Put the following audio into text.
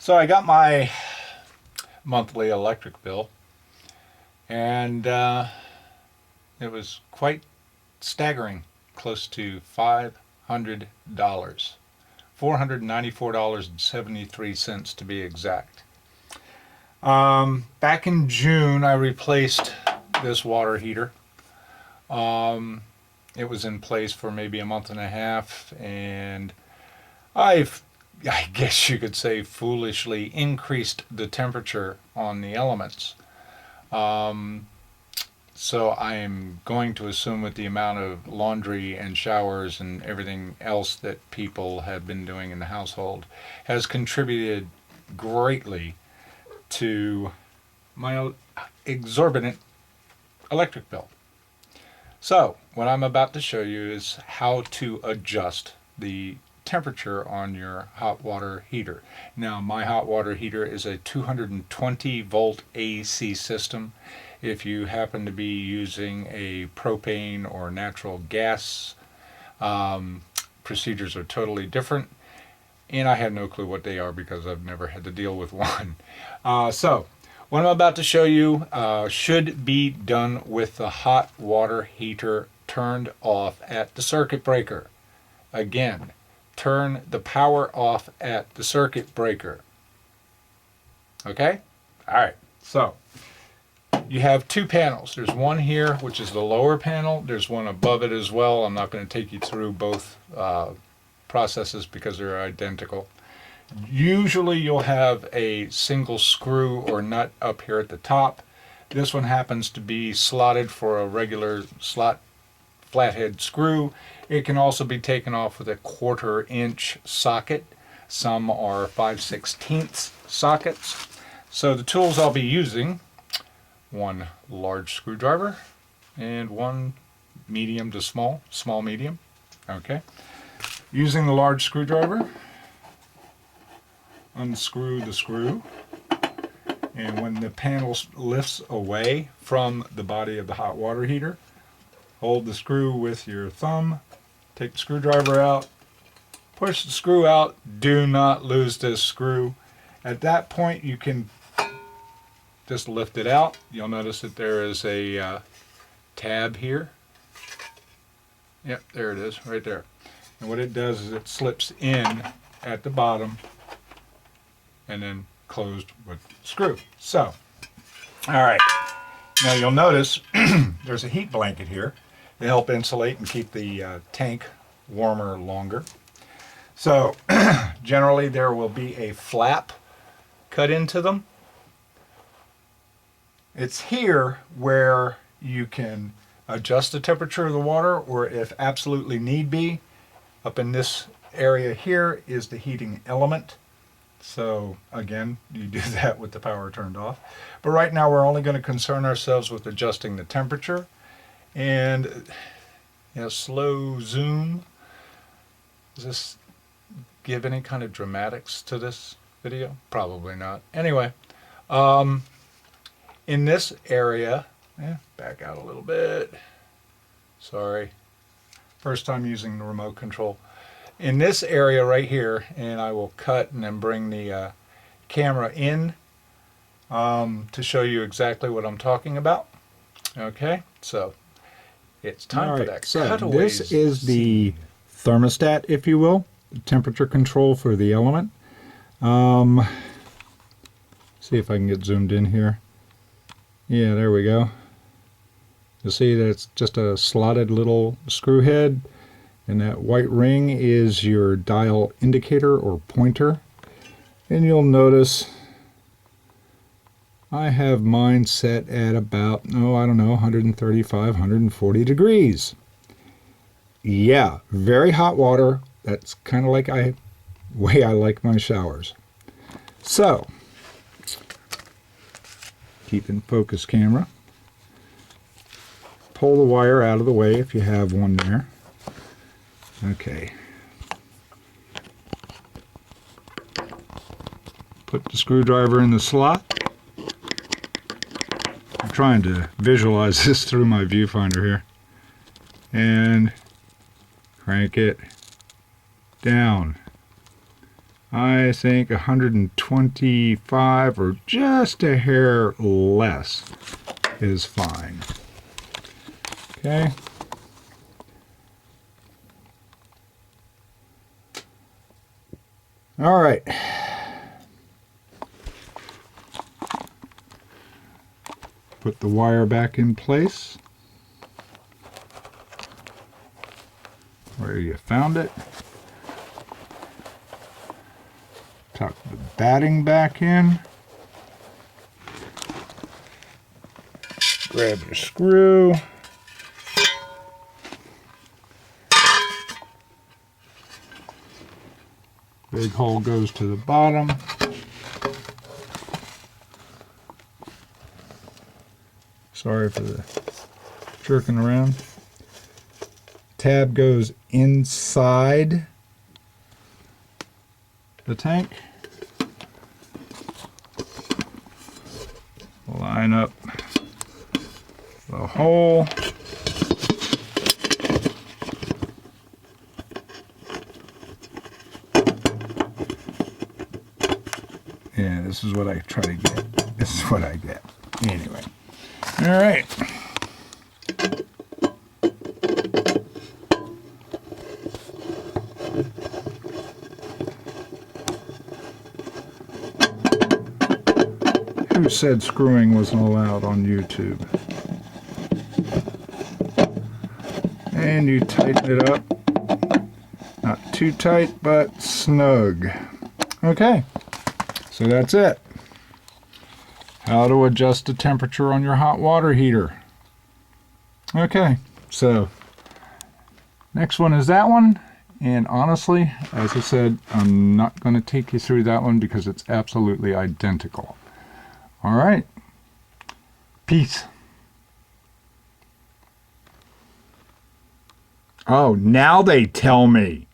So I got my monthly electric bill, and it was quite staggering, close to $500, $494.73 to be exact. Back in June, I replaced this water heater. It was in place for maybe a month and a half, and I guess you could say, foolishly increased the temperature on the elements. So I'm going to assume with the amount of laundry and showers and everything else that people have been doing in the household has contributed greatly to my exorbitant electric bill. So what I'm about to show you is how to adjust the temperature on your hot water heater. Now, my hot water heater is a 220 volt AC system. If you happen to be using a propane or natural gas, procedures are totally different, and I have no clue what they are because I've never had to deal with one. So what I'm about to show you should be done with the hot water heater turned off at the circuit breaker. Again, turn the power off at the circuit breaker. Okay? Alright, so you have two panels. There's one here, which is the lower panel. There's one above it as well. I'm not going to take you through both processes because they're identical. Usually you'll have a single screw or nut up here at the top. This one happens to be slotted for a regular slot flathead screw. It can also be taken off with a 1/4 inch socket. Some are 5/16 sockets. So the tools I'll be using, one large screwdriver and one medium to small medium. Okay. Using the large screwdriver, unscrew the screw, and when the panel lifts away from the body of the hot water heater, hold the screw with your thumb, take the screwdriver out, push the screw out, do not lose this screw. At that point you can just lift it out. You'll notice that there is a tab here. Yep, there it is, right there. And what it does is it slips in at the bottom and then closed with screw. So, alright, now you'll notice there's a heat blanket here to help insulate and keep the tank warmer longer. So, generally there will be a flap cut into them. It's here where you can adjust the temperature of the water, or if absolutely need be, up in this area here is the heating element. So again, you do that with the power turned off. But right now we're only going to concern ourselves with adjusting the temperature. And slow zoom. Does this give any kind of dramatics to this video? Probably not. Anyway, in this area, back out a little bit. Sorry. First time using the remote control. In this area right here, and I will cut and then bring the camera in to show you exactly what I'm talking about. Okay, so it's time for that cutaway. This is the thermostat, if you will, temperature control for the element. See if I can get zoomed in here. Yeah, there we go. You'll see that it's just a slotted little screw head, and that white ring is your dial indicator or pointer. And you'll notice I have mine set at about, I don't know, 135, 140 degrees. Yeah, very hot water. That's kind of like way I like my showers. So, keep in focus, camera. Pull the wire out of the way if you have one there. Okay. Put the screwdriver in the slot. I'm trying to visualize this through my viewfinder here. And crank it down. I think 125 or just a hair less is fine. Okay. All right. Put the wire back in place where you found it. Tuck the batting back in. Grab your screw. Big hole goes to the bottom. Sorry for the jerking around. Tab goes inside the tank. Line up the hole. Yeah, this is what I try to get. This is what I get. Anyway. All right. Who said screwing wasn't allowed on YouTube? And you tighten it up. Not too tight, but snug. Okay, so that's it. How to adjust the temperature on your hot water heater. Okay, so next one is that one. And honestly, as I said, I'm not going to take you through that one because it's absolutely identical. All right. Peace. Oh, now they tell me.